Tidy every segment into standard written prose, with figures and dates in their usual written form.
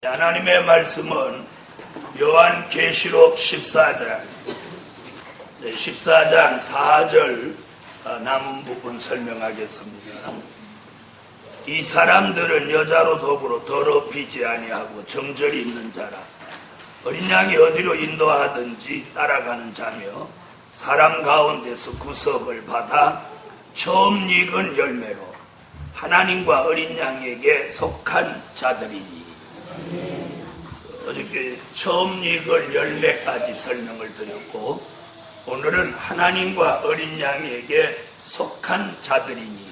하나님의 말씀은 요한계시록 14장 4절 남은 부분 설명하겠습니다. 이 사람들은 여자로 더불어 더럽히지 아니하고 정절이 있는 자라. 어린 양이 어디로 인도하든지 따라가는 자며 사람 가운데서 구속을 받아 처음 익은 열매로 하나님과 어린 양에게 속한 자들이니. 어저께 처음 익을 열매까지 설명을 드렸고, 오늘은 하나님과 어린 양에게 속한 자들이니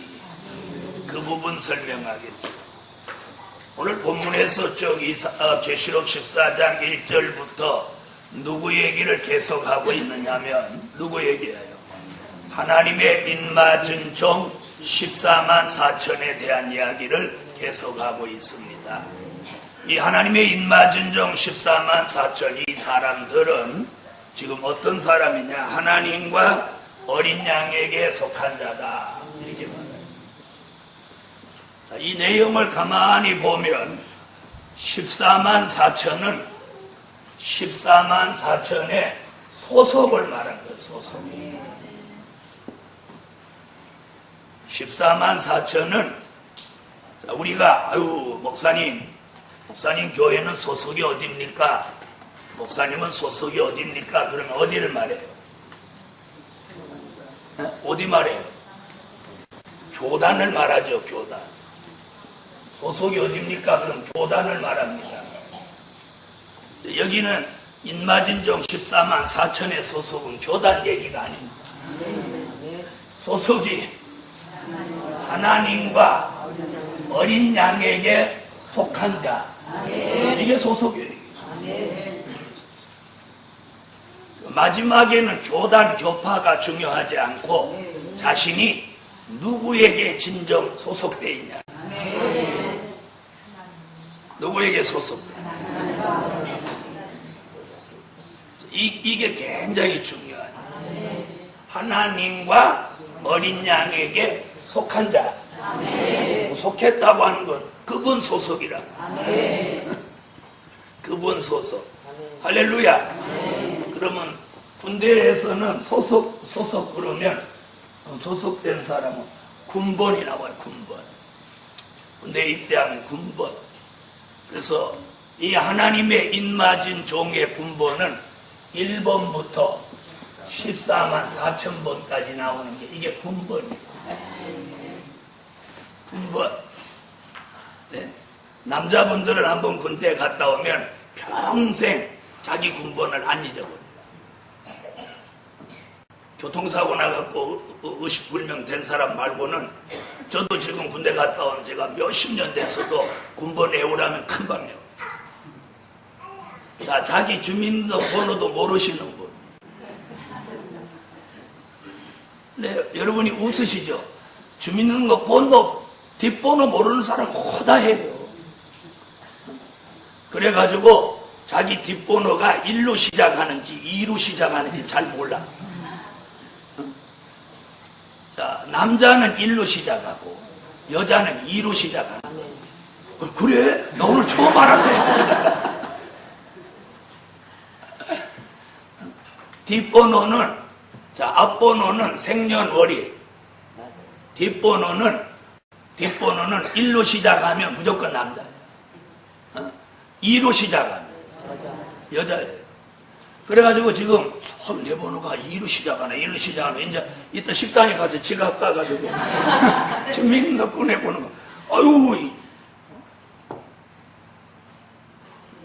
그 부분 설명하겠습니다. 오늘 본문에서 계시록 14장 1절부터 누구 얘기를 계속하고 있느냐면, 누구 얘기예요? 하나님의 인맞은 종 14만 4천에 대한 이야기를 계속하고 있습니다. 이 하나님의 인맞은 종 14만 4천, 이 사람들은 지금 어떤 사람이냐? 하나님과 어린 양에게 속한 자다, 이렇게 말해요. 자, 이 내용을 가만히 보면 14만 4천은 14만 4천의 소속을 말한 거예요. 소속. 14만 4천은 우리가 목사님 교회는 소속이 어딥니까? 목사님은 소속이 어딥니까? 그러면 어디를 말해요? 어디 말해요? 교단을 말하죠. 교단. 소속이 어딥니까? 그럼 교단을 말합니다. 여기는 인맞은 종 14만 4천의 소속은 교단 얘기가 아닙니다. 소속이 하나님과 어린 양에게 속한 자, 이게 소속이에요. 마지막에는 교단, 교파가 중요하지 않고 자신이 누구에게 진정 소속되어 있냐, 누구에게 소속되어 있냐, 이게 굉장히 중요하죠. 하나님과 어린 양에게 속한 자, 속했다고 하는 건 그분 소속이라고. 그분 소속. 할렐루야. 그러면 군대에서는 소속 그러면 소속된 사람은 군번이 나와요. 군번. 군대에 입대하면 군번. 그래서 이 하나님의 인맞은 종의 군번은 1번부터 14만 4천 번까지 나오는 게 이게 군번이에요. 군번. 네? 남자분들은 한번 군대에 갔다 오면 평생 자기 군번을 안 잊어버려요. 교통사고 나갖고 의식불명 된 사람 말고는, 저도 지금 군대 갔다 온 제가 몇십 년 됐어도 군번 외우라면 금방 외워요. 자, 자기 주민번호도 모르시는 분. 네, 여러분이 웃으시죠? 주민번호 뒷번호 모르는 사람 호다해요. 그래가지고 자기 뒷번호가 1로 시작하는지 2로 시작하는지 잘 몰라. 자, 남자는 1로 시작하고 여자는 2로 시작하는 거야. 그래? 나 오늘 처음 알았네. 뒷번호는, 자, 앞번호는 생년월일, 뒷번호는 1로 시작하면 무조건 남자예요. 2로 시작하면 여자예요. 그래가지고 지금 내 번호가 2로 시작하네, 1로 시작하면 이제 이따 식당에 가서 지갑 까가지고 주민등록 꺼내보는 거. 아유,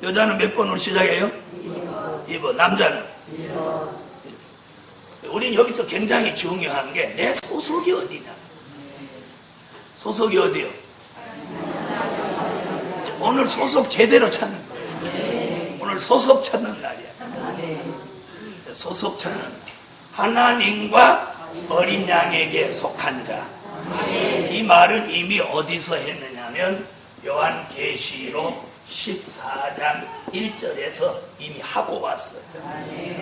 여자는 몇 번으로 시작해요? 2번. 남자는? 2번. 우린 여기서 굉장히 중요한 게 내 소속이 어디냐. 소속이 어디요? 오늘 소속 제대로 찾는 거예요. 오늘 소속 찾는 날이야. 소속 찾는, 하나님과 어린 양에게 속한 자. 이 말은 이미 어디서 했느냐면 요한계시록 14장 1절에서 이미 하고 왔어요.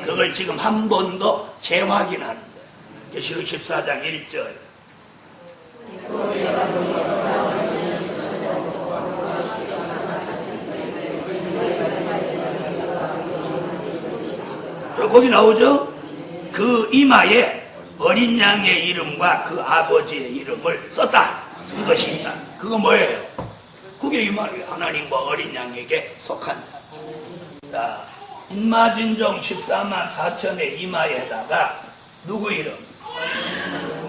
그걸 지금 한 번 더 재확인하는 거예요. 계시록 14장 1절. 거기 나오죠? 그 이마에 어린 양의 이름과 그 아버지의 이름을 썼다. 쓴 것입니다. 그거 뭐예요? 그게 이 말이 하나님과 어린 양에게 속한다. 자, 인마진종 14만 4천의 이마에다가 누구 이름?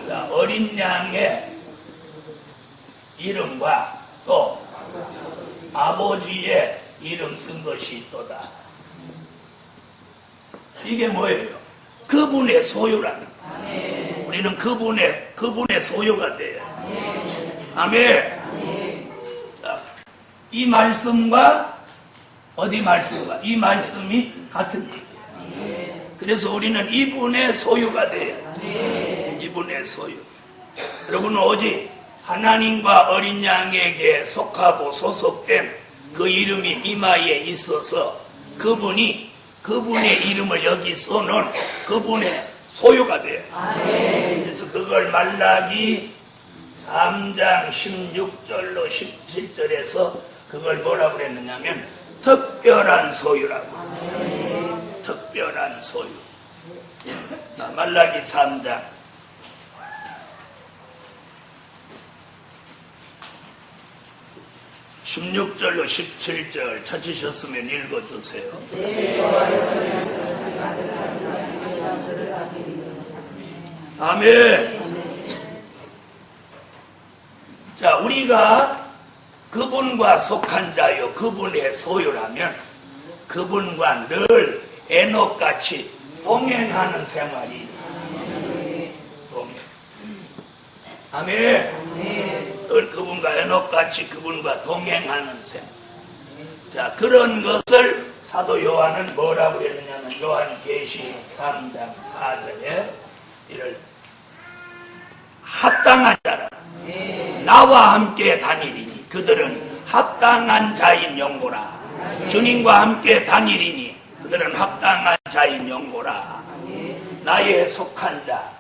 자, 어린 양의 이름과 또 아버지의 이름 쓴 것이 있도다. 이게 뭐예요? 그분의 소유랍니다. 우리는 그분의 소유가 돼요. 아멘. 자, 이 말씀과 어디 말씀과 이 말씀이 같은 얘기예요. 그래서 우리는 이분의 소유가 돼요. 이분의 소유. 여러분은 오직 하나님과 어린 양에게 속하고 소속된 그 이름이 이마에 있어서 그분의 이름을 여기 써놓은 그분의 소유가 돼요. 그래서 그걸 말라기 3장 16절로 17절에서 그걸 뭐라고 그랬느냐면 특별한 소유라고. 특별한 소유. 말라기 3장 16절로 17절 찾으셨으면 읽어주세요. 아멘. 자, 우리가 그분과 속한 자요, 그분의 소유라면 그분과 늘 에녹같이 동행하는 생활이 동행. 아멘. 늘 그분과 에녹같이 그분과 동행하는 생활. 자, 그런 것을 사도 요한은 뭐라고 했느냐면 요한계시록 3장 4절에 이를 합당한 자라. 나와 함께 다니리니 그들은 합당한 자인 영고라. 주님과 함께 다니리니 그들은 합당한 자인 영고라. 나의 속한 자.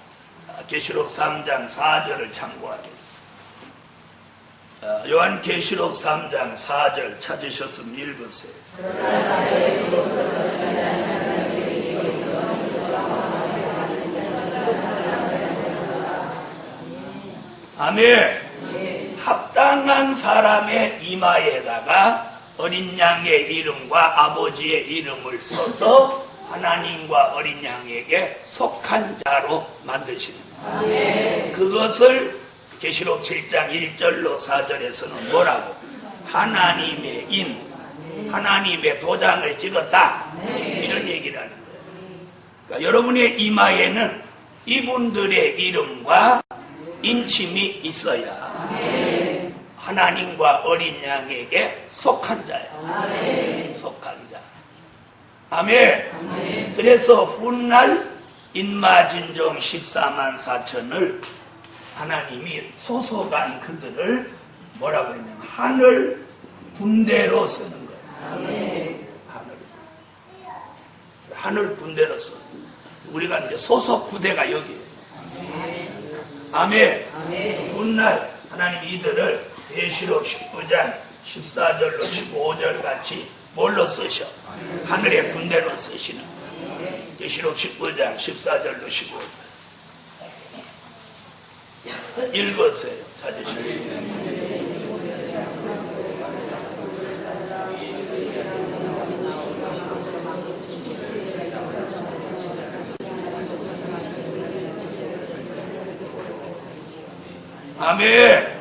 계시록 3장 4절을 참고하겠습니다. 요한계시록 3장 4절 찾으셨으면 읽으세요. 아멘. 합당한 사람의 이마에다가 어린 양의 이름과 아버지의 이름을 써서 하나님과 어린 양에게 속한 자로 만드십니다. 아멘. 그것을 계시록 7장 1절로 4절에서는 뭐라고? 하나님의 인, 하나님의 도장을 찍었다. 이런 얘기를 하는 거예요. 그러니까 여러분의 이마에는 이분들의 이름과 인침이 있어야 하나님과 어린 양에게 속한 자예요. 속한 자. 아멘. 그래서 훗날 인마진종 14만 4천을 하나님이 소속한 그들을 뭐라고 했냐면 하늘 군대로 쓰는 거예요. 하늘 군대로 써. 우리가 이제 소속 부대가 여기에요. 아멘. 훗날 하나님 이들을 계시록 19장 14절로 15절 같이 뭘로 쓰셔? 하늘의 군대로 쓰시는 계시록 19장 14절로 15절 읽으세요. 찾으시면 아멘.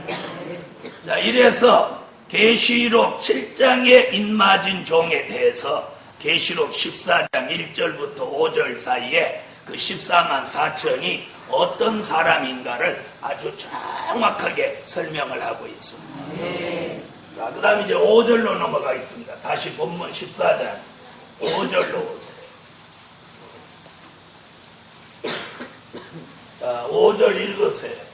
자, 이래서 계시록 7장의 인마진 종에 대해서 계시록 14장 1절부터 5절 사이에 그 14만 4천이 어떤 사람인가를 아주 정확하게 설명을 하고 있습니다. 자, 그 다음에 이제 5절로 넘어가겠습니다. 다시 본문 14장 5절로 오세요. 자, 5절 읽으세요.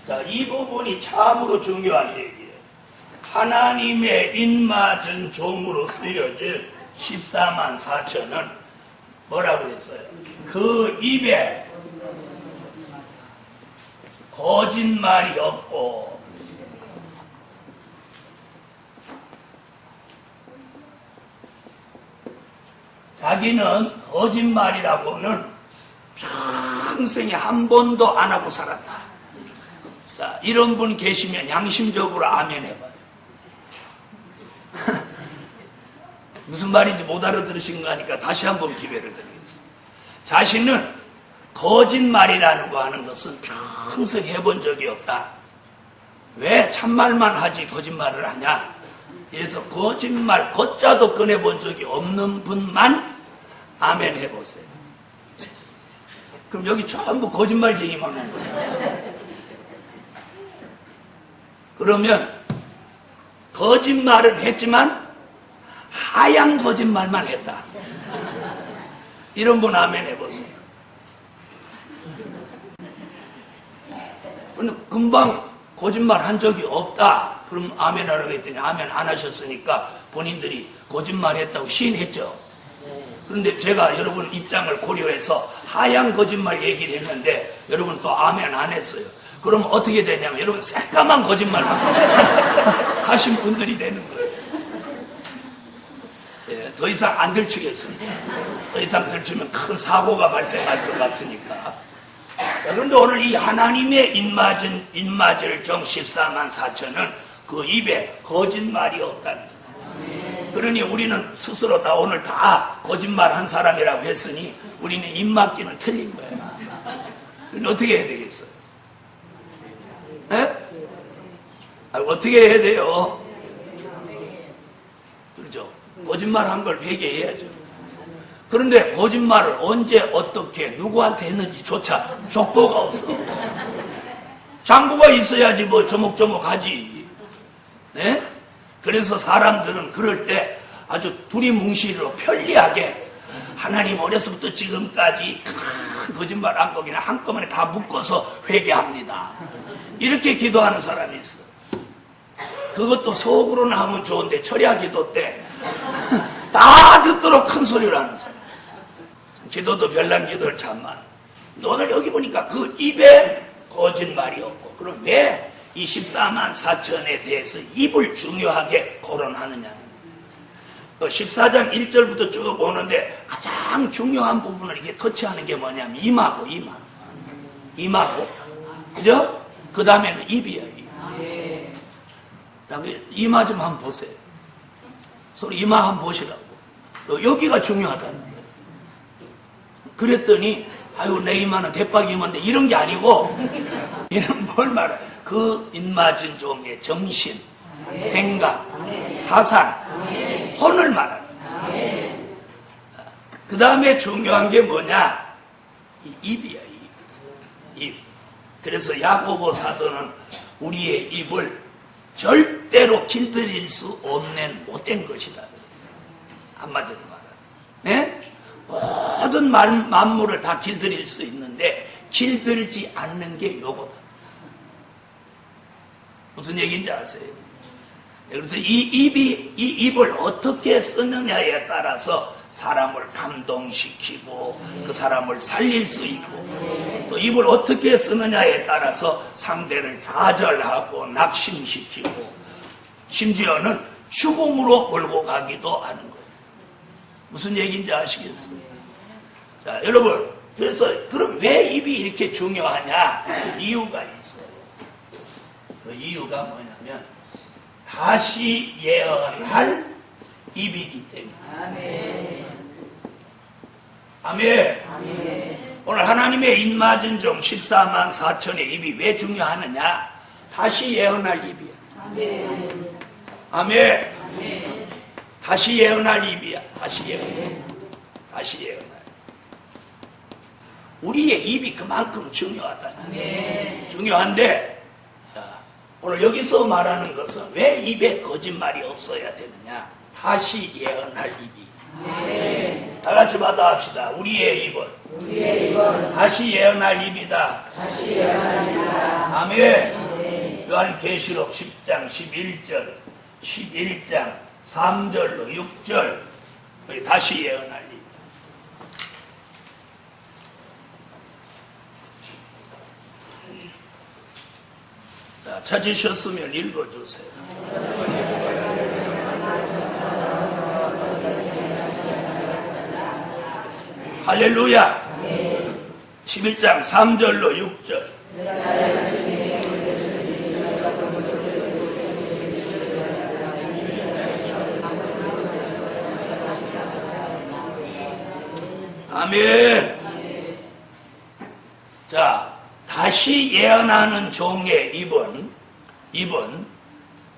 자, 이 부분이 참으로 중요한 얘기예요. 하나님의 인맞은 종으로 쓰여질 14만 4천은 뭐라고 했어요? 그 입에 거짓말이 없고 자기는 거짓말이라고는 평생에 한 번도 안 하고 살았다. 자, 이런 분 계시면 양심적으로 아멘 해봐요. 무슨 말인지 못 알아들으신 거 하니까 다시 한번 기회를 드리겠습니다. 자신은 거짓말이라는 거 하는 것은 평생 해본 적이 없다. 왜 참말만 하지 거짓말을 하냐? 그래서 거짓말 거자도 꺼내본 적이 없는 분만 아멘 해보세요. 그럼 여기 전부 거짓말쟁이만 온 거예요. 그러면 거짓말은 했지만 하얀 거짓말만 했다. 이런 분 아멘 해보세요. 금방 거짓말 한 적이 없다. 그럼 아멘 하라고 했더니 아멘 안 하셨으니까 본인들이 거짓말 했다고 시인했죠. 그런데 제가 여러분 입장을 고려해서 하얀 거짓말 얘기를 했는데 여러분 또 아멘 안 했어요. 그럼 어떻게 되냐면 여러분 새까만 거짓말만 하신 분들이 되는 거예요. 예, 더 이상 안 들추겠습니다. 더 이상 들추면 큰 사고가 발생할 것 같으니까. 자, 그런데 오늘 이 하나님의 입맞을 정 14만 4천은 그 입에 거짓말이 없다는 거예요. 그러니 우리는 스스로 다 오늘 다 거짓말 한 사람이라고 했으니 우리는 입맞기는 틀린 거예요. 그럼 어떻게 해야 되겠어요? 네? 어떻게 해야 돼요? 그렇죠? 거짓말 한 걸 회개해야죠. 그런데 거짓말을 언제 어떻게 누구한테 했는지조차 족보가 없어. 장부가 있어야지 뭐 조목조목 하지. 네? 그래서 사람들은 그럴 때 아주 두리뭉실로 편리하게 하나님 어려서부터 지금까지 큰 거짓말 한 거기나 한꺼번에 다 묶어서 회개합니다. 이렇게 기도하는 사람이 있어. 그것도 속으로는 하면 좋은데 철야 기도 때 다 듣도록 큰 소리를 하는 사람. 기도도 별난 기도를 참 많아. 오늘 여기 보니까 그 입에 거짓말이 없고, 그럼 왜 이 14만 4천에 대해서 입을 중요하게 거론하느냐. 14장 1절부터 쭉 오는데 가장 중요한 부분을 이게 터치하는 게 뭐냐면 이마고. 그죠? 그 다음에는 입이에요. 입. 자, 이마 좀 한번 보세요. 서로 이마 한번 보시라고. 여기가 중요하다는 거예요. 그랬더니 아유 내 이마는 대박이 이마인데 이런 게 아니고 이런 뭘 말해. 그 입맞은 종의 정신, 생각, 사상, 혼을 말하는 거예요. 그 다음에 중요한 게 뭐냐? 입이야. 입. 그래서 야고보 사도는 우리의 입을 절대로 길들일 수 없는 못된 것이다. 한마디로 말하면. 네? 모든 만물을 다 길들일 수 있는데 길들지 않는 게 요거다. 무슨 얘기인지 아세요? 그래서 이 입을 어떻게 쓰느냐에 따라서 사람을 감동시키고 그 사람을 살릴 수 있고, 또 입을 어떻게 쓰느냐에 따라서 상대를 좌절하고 낙심시키고 심지어는 죽음으로 몰고 가기도 하는 거예요. 무슨 얘기인지 아시겠어요? 자, 여러분, 그래서 그럼 왜 입이 이렇게 중요하냐? 그 이유가 있어요. 그 이유가 뭐냐면 다시 예언할 입이기 때문에. 아멘. 오늘 하나님의 입맞은 종 14만 4천의 입이 왜 중요하느냐? 다시 예언할 입이야. 아멘. 다시 예언할 입이야. 다시 예언할. 우리의 입이 그만큼 중요하다. 중요한데 오늘 여기서 말하는 것은 왜 입에 거짓말이 없어야 되느냐? 다시 예언할 입이. 다 같이 받아합시다. 우리의 입은 다시 예언할 입이다. 아멘. 요한계시록 10장 11절 11장 3절로 6절 다시 예언할 입. 자, 찾으셨으면 읽어주세요. 할렐루야. 11장 3절로 6절. 아멘. 자, 다시 예언하는 종의 입은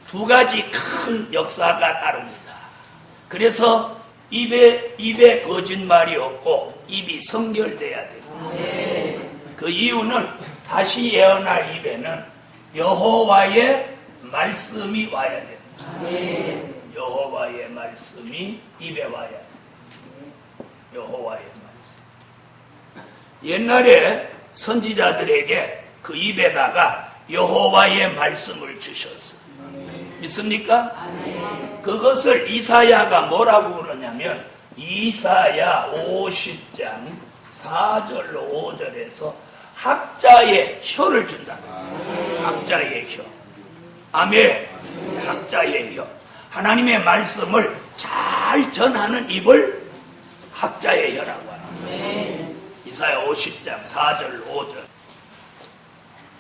두 가지 큰 역사가 따릅니다. 그래서 입에 거짓말이 없고 입이 성결돼야 됩니다. 그 이유는 다시 예언할 입에는 여호와의 말씀이 와야 됩니다. 여호와의 말씀이 입에 와야 됩니다. 여호와의 말씀. 옛날에 선지자들에게 그 입에다가 여호와의 말씀을 주셨어요. 믿습니까? 그것을 이사야가 뭐라고 그러냐면 이사야 50장 4절로 5절에서 학자의 혀를 준다고 했어요. 학자의 혀. 아멘. 학자의 혀. 하나님의 말씀을 잘 전하는 입을 학자의 혀라고 합니다. 이사야 50장 4절 5절.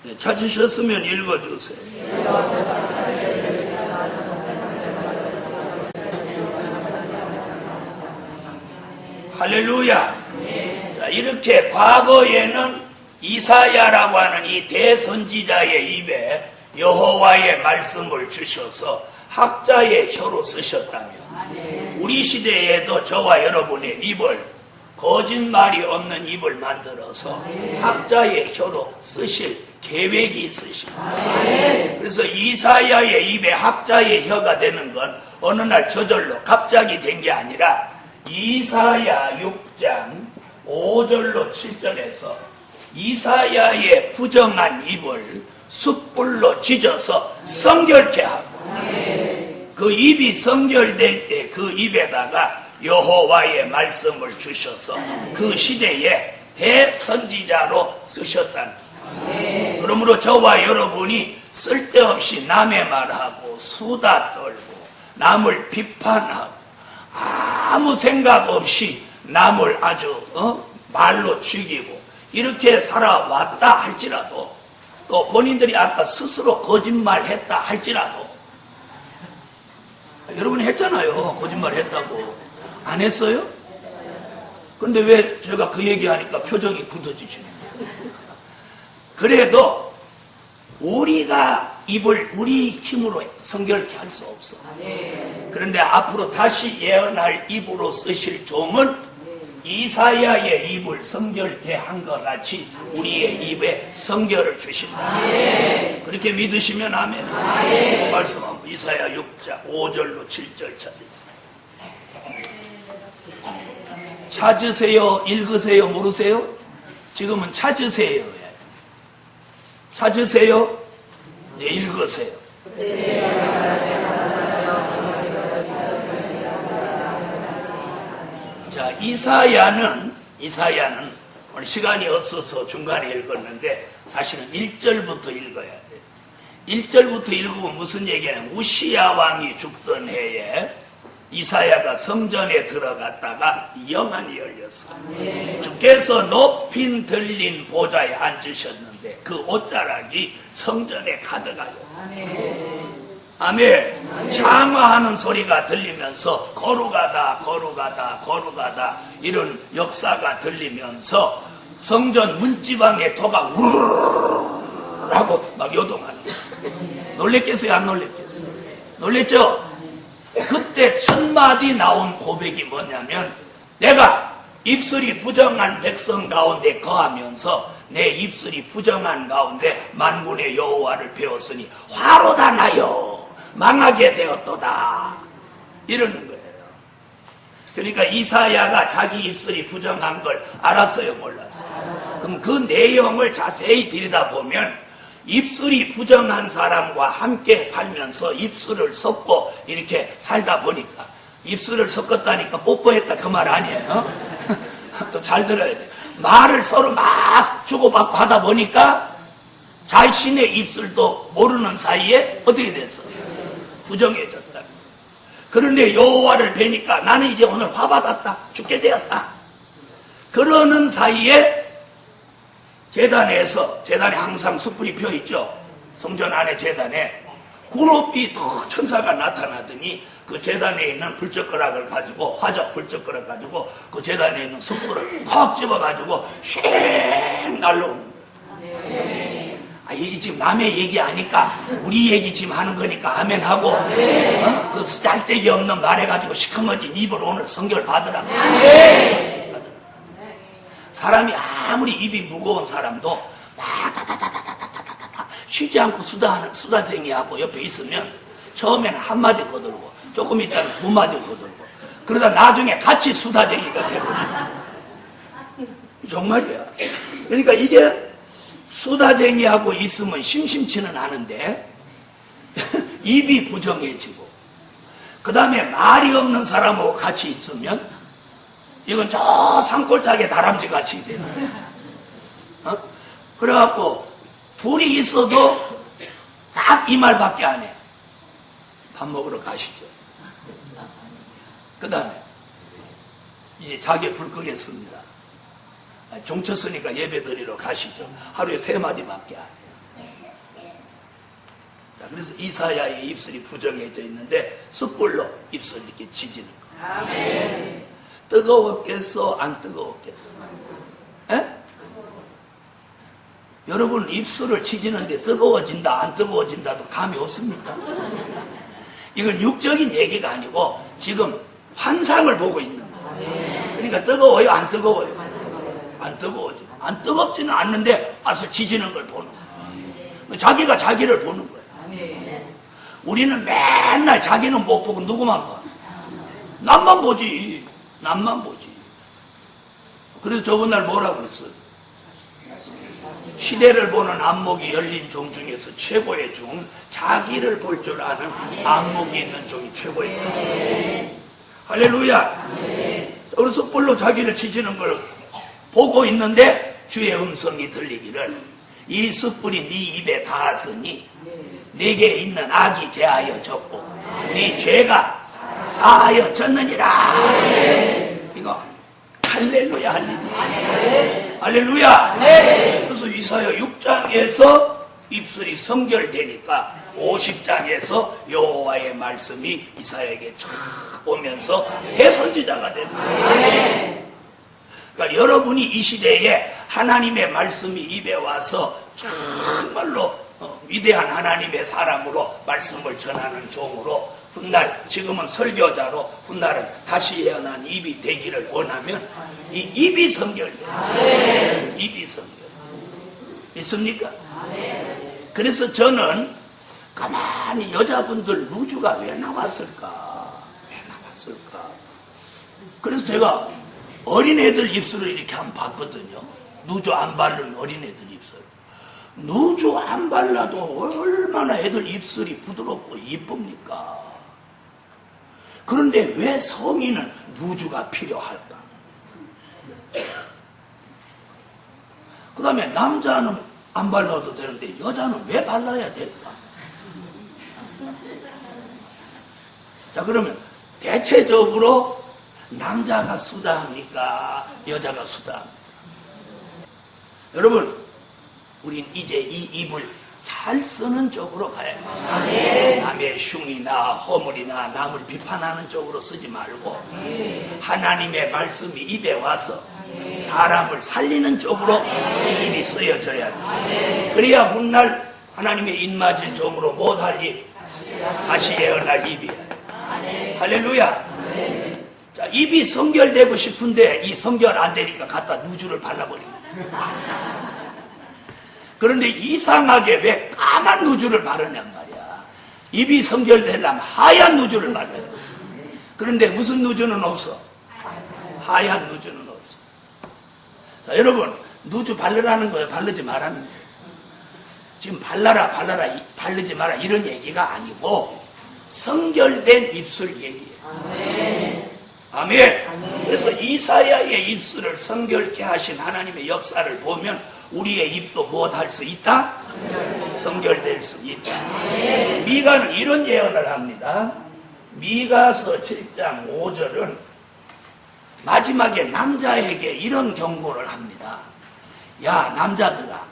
네, 찾으셨으면 읽어주세요. 할렐루야. 자, 이렇게 과거에는 이사야라고 하는 이 대선지자의 입에 여호와의 말씀을 주셔서 학자의 혀로 쓰셨다면 우리 시대에도 저와 여러분의 입을 거짓말이 없는 입을 만들어서 학자의 혀로 쓰실 계획이 있으십니다. 그래서 이사야의 입에 학자의 혀가 되는 건 어느 날 저절로 갑자기 된 게 아니라 이사야 6장 5절로 7절에서 이사야의 부정한 입을 숯불로 찢어서 성결케 하고 그 입이 성결될 때 그 입에다가 여호와의 말씀을 주셔서 그 시대에 대선지자로 쓰셨다는 거예요. 그러므로 저와 여러분이 쓸데없이 남의 말하고 수다 떨고 남을 비판하고 아무 생각 없이 남을 아주 말로 죽이고 이렇게 살아왔다 할지라도 또 본인들이 아까 스스로 거짓말했다 할지라도 여러분이 했잖아요. 거짓말 했다고. 안 했어요? 근데 왜 제가 그 얘기하니까 표정이 굳어지시는 거예요? 그래도 우리가 입을 우리 힘으로 성결케 할 수 없어. 그런데 앞으로 다시 예언할 입으로 쓰실 종은 이사야의 입을 성결케 한 것 같이 우리의 입에 성결을 주신다. 그렇게 믿으시면 아멘. 말씀합니다. 이사야 6장 5절로 7절 찾으세요. 찾으세요, 읽으세요, 모르세요? 지금은 찾으세요. 찾으세요, 읽으세요. 자, 이사야는 오늘 시간이 없어서 중간에 읽었는데 사실은 1절부터 읽어야 돼요. 1절부터 읽으면 무슨 얘기냐면 우시야 왕이 죽던 해에 이사야가 성전에 들어갔다가 영안이 열렸어요. 주께서 높인 들린 보좌에 앉으셨는데 그 옷자락이 성전에 가득하여 아멘. 장화하는 소리가 들리면서 거룩하다 이런 역사가 들리면서 성전 문지방에 도가 우르르 하고 막 요동하는 거예요. 놀랬겠어요? 안 놀랬겠어요? 놀랬죠? 그때 첫 마디 나온 고백이 뭐냐면 내가 입술이 부정한 백성 가운데 거하면서 내 입술이 부정한 가운데 만군의 여호와를 배웠으니 화로다 나여 망하게 되었도다 이러는 거예요. 그러니까 이사야가 자기 입술이 부정한 걸 알았어요, 몰랐어요? 그럼 그 내용을 자세히 들여다보면 입술이 부정한 사람과 함께 살면서 입술을 섞고 이렇게 살다 보니까 입술을 섞었다니까 뽀뽀했다 그 말 아니에요? 또 잘 들어야 돼. 말을 서로 막 주고받고 하다 보니까 자신의 입술도 모르는 사이에 어떻게 됐어? 부정해졌다. 그런데 여호와를 뵈니까 나는 이제 오늘 화받았다. 죽게 되었다. 그러는 사이에 재단에 항상 숯불이 펴있죠. 성전 안에 재단에 구높이 더 천사가 나타나더니 그 재단에 있는 불젓가락을 가지고, 화적 불젓가락 가지고 그 재단에 있는 숯불을 퍽 집어가지고 쉥 날라오는 거예요. 이 지금 남의 얘기 하니까 우리 얘기 지금 하는 거니까 아멘 하고, 그 짤데기 없는 말 해가지고 시커머진 입으로 오늘 성경을 받으라고. 사람이 아무리 입이 무거운 사람도 막 다다다다다다다다 쉬지 않고 수다쟁이하고 옆에 있으면 처음에는 한마디 거들고 조금 있다가 두 마디 거들고 그러다 나중에 같이 수다쟁이가 되거든요. 정말이야. 그러니까 이게 수다쟁이하고 있으면 심심치는 않은데 입이 부정해지고 그 다음에 말이 없는 사람하고 같이 있으면 이건 저 산골짜기 다람쥐 같이 되는 거야. 그래갖고 둘이 있어도 딱 이 말밖에 안 해. 밥 먹으러 가시죠. 그 다음에 이제 자기 불 끄겠습니다. 종 쳤으니까 예배 드리러 가시죠. 하루에 3마디밖에 안 해요. 자, 그래서 이사야의 입술이 부정해져 있는데 숯불로 입술 이렇게 지지는 거예요. 아멘. 뜨거웠겠어? 안 뜨거웠겠어? 에? 여러분 입술을 치지는데 뜨거워진다 안 뜨거워진다도 감이 없습니까? 이건 육적인 얘기가 아니고 지금 환상을 보고 있는 거예요. 그러니까 뜨거워요? 안 뜨거워요? 안 뜨거워져. 안 뜨겁지는 않는데 와서 지지는 걸 보는 거예요. 자기가 자기를 보는 거예요. 우리는 맨날 자기는 못 보고 누구만 봐? 남만 보지. 남만 보지. 그래서 저번 날 뭐라 그랬어요? 시대를 보는 안목이 열린 종 중에서 최고의 종은 자기를 볼 줄 아는 안목이 있는 종이 최고의 종. 할렐루야. 그래서 숯불로 자기를 지지는 걸 보고 있는데 주의 음성이 들리기를 이 숯불이 네 입에 닿았으니 네게 있는 악이 제하여 졌고 네 죄가 사하여 졌느니라. 이거 할렐루야 할렐루야 할렐루야. 그래서 이사야 6장에서 입술이 성결되니까 50장에서 여호와의 말씀이 이사야에게 쫙 오면서 대선지자가 되는 거예요. 그러니까 여러분이 이 시대에 하나님의 말씀이 입에 와서 정말로 위대한 하나님의 사람으로 말씀을 전하는 종으로 훗날 지금은 설교자로 훗날은 다시 태어난 입이 되기를 원하면 이 입이 성결돼요. 입이 성결. 있습니까? 그래서 저는 가만히 여자분들 누주가 왜 나왔을까? 그래서 제가 어린애들 입술을 이렇게 한번 봤거든요. 누주 안 바른 어린애들 입술. 누주 안 발라도 얼마나 애들 입술이 부드럽고 이쁩니까? 그런데 왜 성인은 누주가 필요할까? 그 다음에 남자는 안 발라도 되는데 여자는 왜 발라야 될까? 자, 그러면 대체적으로 남자가 수다합니까? 여자가 수다합니까? 여러분, 우린 이제 이 입을 잘 쓰는 쪽으로 가야 해요. 남의 흉이나 허물이나 남을 비판하는 쪽으로 쓰지 말고 하나님의 말씀이 입에 와서 사람을 살리는 쪽으로 입이 쓰여져야 돼요. 그래야 훗날 하나님의 입맞은 종으로 못할 입, 다시 예언할 입이야. 할렐루야. 자, 입이 성결되고 싶은데 이 성결 안 되니까 갖다 누주를 발라버립니다. 그런데 이상하게 왜 까만 누주를 바르냔 말이야. 입이 성결되려면 하얀 누주를 발라요. 그런데 무슨 누주는 없어? 하얀 누주는 없어. 자, 여러분, 누주 바르라는 거예요? 바르지 말라는 거예요? 지금 발라라 바르지 마라 이런 얘기가 아니고 성결된 입술 얘기예요. 아멘. 그래서 이사야의 입술을 성결케 하신 하나님의 역사를 보면 우리의 입도 무엇할 수 있다? 성결될 수 있다. 미가는 이런 예언을 합니다. 미가서 7장 5절은 마지막에 남자에게 이런 경고를 합니다. 야, 남자들아,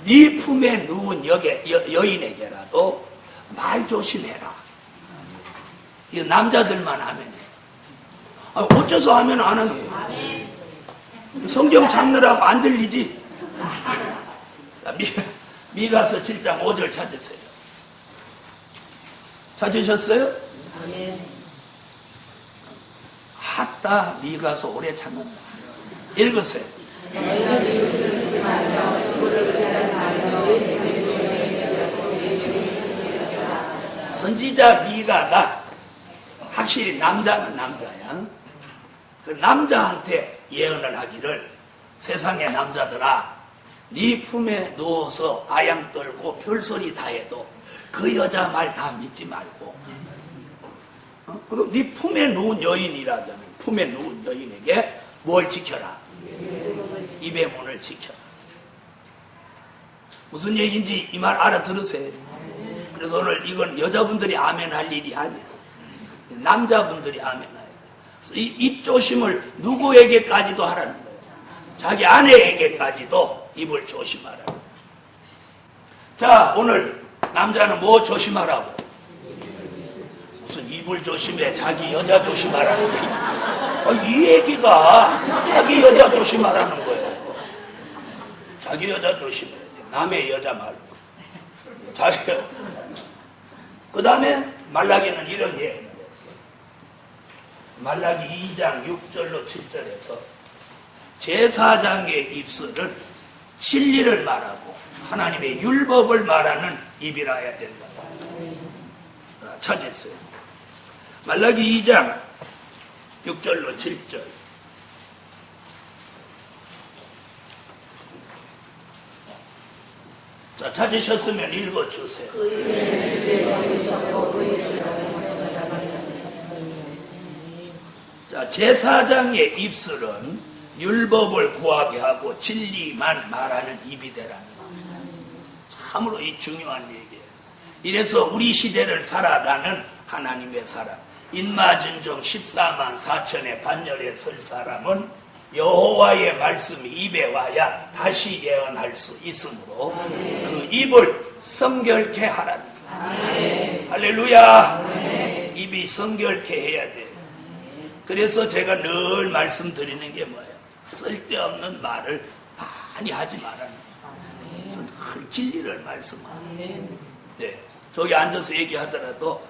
네 품에 누운 여인에게라도 말 조심해라. 이거 남자들만 하면 해요. 어째서 하면 안 하는 거예요? 성경 찾느라고 안 들리지? 미가서 7장 5절 찾으세요. 찾으셨어요? 핫다 미가서 오래 찾는다. 읽으세요. 선지자 미가가 확실히 남자는 남자야. 그 남자한테 예언을 하기를, 세상의 남자들아, 네 품에 누워서 아양 떨고 별소리 다 해도 그 여자 말 다 믿지 말고, 그리고 네 품에 누운 여인이라면 품에 누운 여인에게 뭘 지켜라? 입의 문을 지켜라. 무슨 얘기인지 이 말 알아들으세요? 그래서 오늘 이건 여자분들이 아멘 할 일이 아니에요. 남자분들이 아멘 해야 돼요. 그래서 이 입조심을 누구에게까지도 하라는 거예요. 자기 아내에게까지도 입을 조심하라고. 자, 오늘 남자는 뭐 조심하라고? 무슨 입을 조심해? 자기 여자 조심하라는 거예요. 이 얘기가 자기 여자 조심하라는 거예요. 자기 여자 조심해야 돼. 남의 여자 말고. 자기. 그 다음에 말라기는 이런 얘기를 했어요. 말라기 2장 6절로 7절에서 제사장의 입술은 진리를 말하고 하나님의 율법을 말하는 입이라야 된다. 찾았어요. 말라기 2장 6절로 7절. 자, 찾으셨으면 읽어주세요. 자, 제사장의 입술은 율법을 구하게 하고 진리만 말하는 입이 되라는 거예요. 참으로 이 중요한 얘기예요. 이래서 우리 시대를 살아가는 하나님의 사람, 인마진정 14만 4천의 반열에 설 사람은 여호와의 말씀이 입에 와야 다시 예언할 수 있으므로 그 입을 성결케 하라는 거예요. 할렐루야. 입이 성결케 해야 돼요. 그래서 제가 늘 말씀드리는 게 뭐예요? 쓸데없는 말을 많이 하지 말라는 거예요. 늘 진리를 말씀하는 거예요. 네. 저기 앉아서 얘기하더라도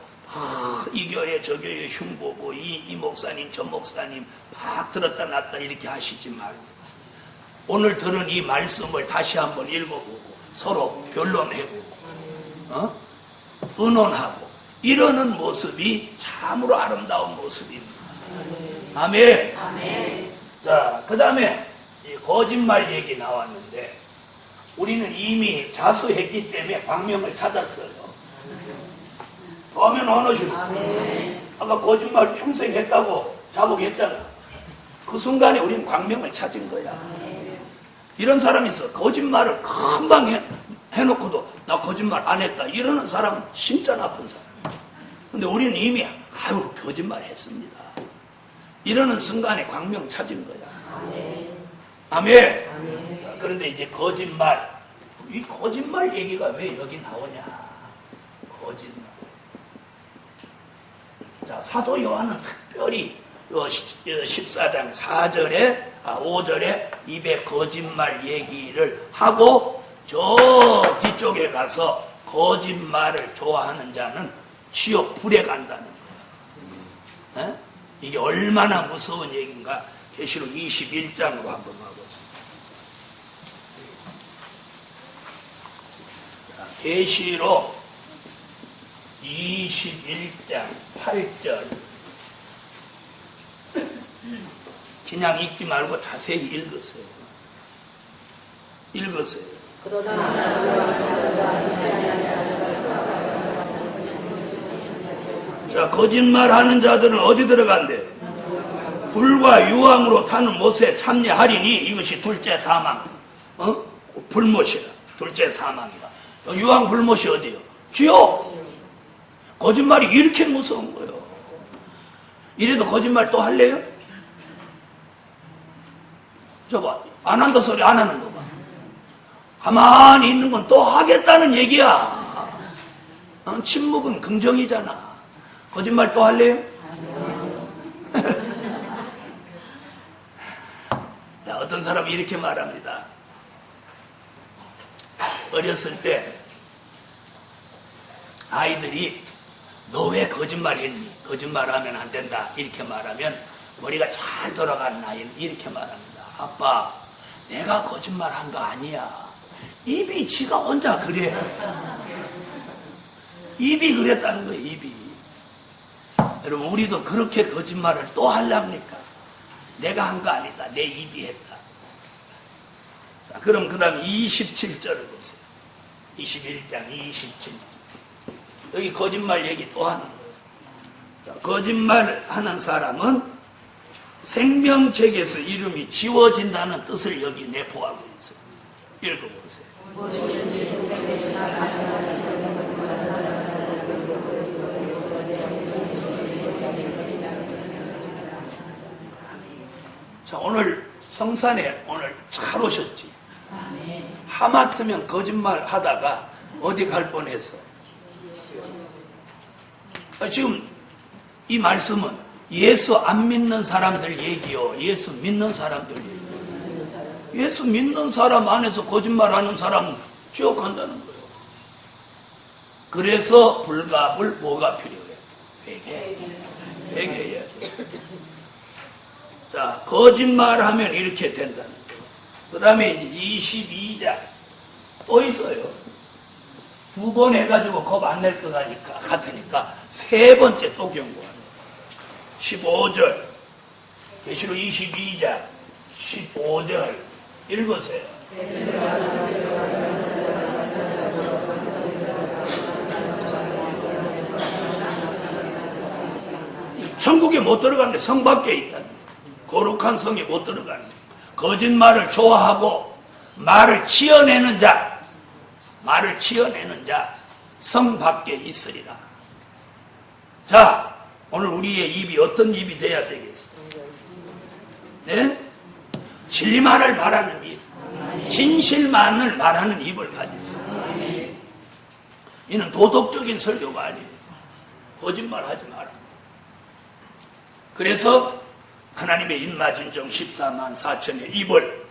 이 교회 저 교회 흉보고 이 목사님 저 목사님 막 들었다 놨다 이렇게 하시지 말고 오늘 들은 이 말씀을 다시 한번 읽어보고 서로 변론해보고 의논하고 이러는 모습이 참으로 아름다운 모습입니다. 아멘. 자, 그 다음에 거짓말 얘기 나왔는데 우리는 이미 자수했기 때문에 광명을 찾았어요. 아멘 안 하시고. 아까 거짓말 평생 했다고 자복했잖아. 그 순간에 우린 광명을 찾은 거야. 이런 사람이 있어. 거짓말을 금방 해놓고도 나 거짓말 안 했다 이러는 사람은 진짜 나쁜 사람. 근데 우리는 이미 거짓말 했습니다 이러는 순간에 광명 찾은 거야. 아멘. 자, 그런데 이제 거짓말, 이 거짓말 얘기가 왜 여기 나오냐? 거짓말. 자, 사도 요한은 특별히 14장 5절에 입에 거짓말 얘기를 하고 저 뒤쪽에 가서 거짓말을 좋아하는 자는 지옥 불에 간다는 거예요. 에? 이게 얼마나 무서운 얘기인가? 계시록 21장으로 한번 가보겠습니다. 계시록 21장 8절. 그냥 읽지 말고 자세히 읽으세요. 읽으세요. 자, 거짓말하는 자들은 어디 들어간대? 불과 유황으로 타는 못에 참여하리니 이것이 둘째 사망. 불못이라. 둘째 사망이라. 유황 불못이 어디요? 지옥. 거짓말이 이렇게 무서운 거예요. 이래도 거짓말 또 할래요? 안 한다 소리 안 하는 거 봐. 가만히 있는 건 또 하겠다는 얘기야. 침묵은 긍정이잖아. 거짓말 또 할래요? 자, 어떤 사람이 이렇게 말합니다. 어렸을 때 아이들이 너 왜 거짓말했니? 거짓말하면 안 된다. 이렇게 말하면 머리가 잘 돌아가는 아이는 이렇게 말합니다. 아빠, 내가 거짓말한 거 아니야. 입이 지가 혼자 그래. 입이 그랬다는 거예요. 입이. 여러분, 우리도 그렇게 거짓말을 또 하려니까 내가 한 거 아니다. 내 입이 했다. 자, 그럼 그 다음 27절을 보세요. 21장 27절. 여기 거짓말 얘기 또 하는 거예요. 자, 거짓말하는 사람은 생명책에서 이름이 지워진다는 뜻을 여기 내포하고 있어요. 읽어보세요. 자, 오늘 성산에 오늘 잘 오셨지. 하마터면 거짓말 하다가 어디 갈 뻔했어. 지금 이 말씀은 예수 안 믿는 사람들 얘기요, 예수 믿는 사람들 얘기요. 예수 믿는 사람 안에서 거짓말하는 사람은 지옥한다는 거예요. 그래서 불갑을 뭐가 필요해? 회개해야 돼. 자, 거짓말하면 이렇게 된다는 거예요. 그 다음에 이제 22장 또 있어요. 2번 해가지고 겁 안 낼 것 같으니까 3번째 또 경고하는 거예요. 15절 계시록 22장 15절 읽으세요. 천국에 못 들어가는데 성 밖에 있다. 거룩한 성에 못 들어가는데 거짓말을 좋아하고 말을 치어내는 자, 성 밖에 있으리라. 자, 오늘 우리의 입이 어떤 입이 돼야 되겠어? 네? 진리만을 말하는 입, 진실만을 말하는 입을 가지세요. 이는 도덕적인 설교가 아니에요. 거짓말하지 마라. 그래서 하나님의 인마진정 14만 4천의 입을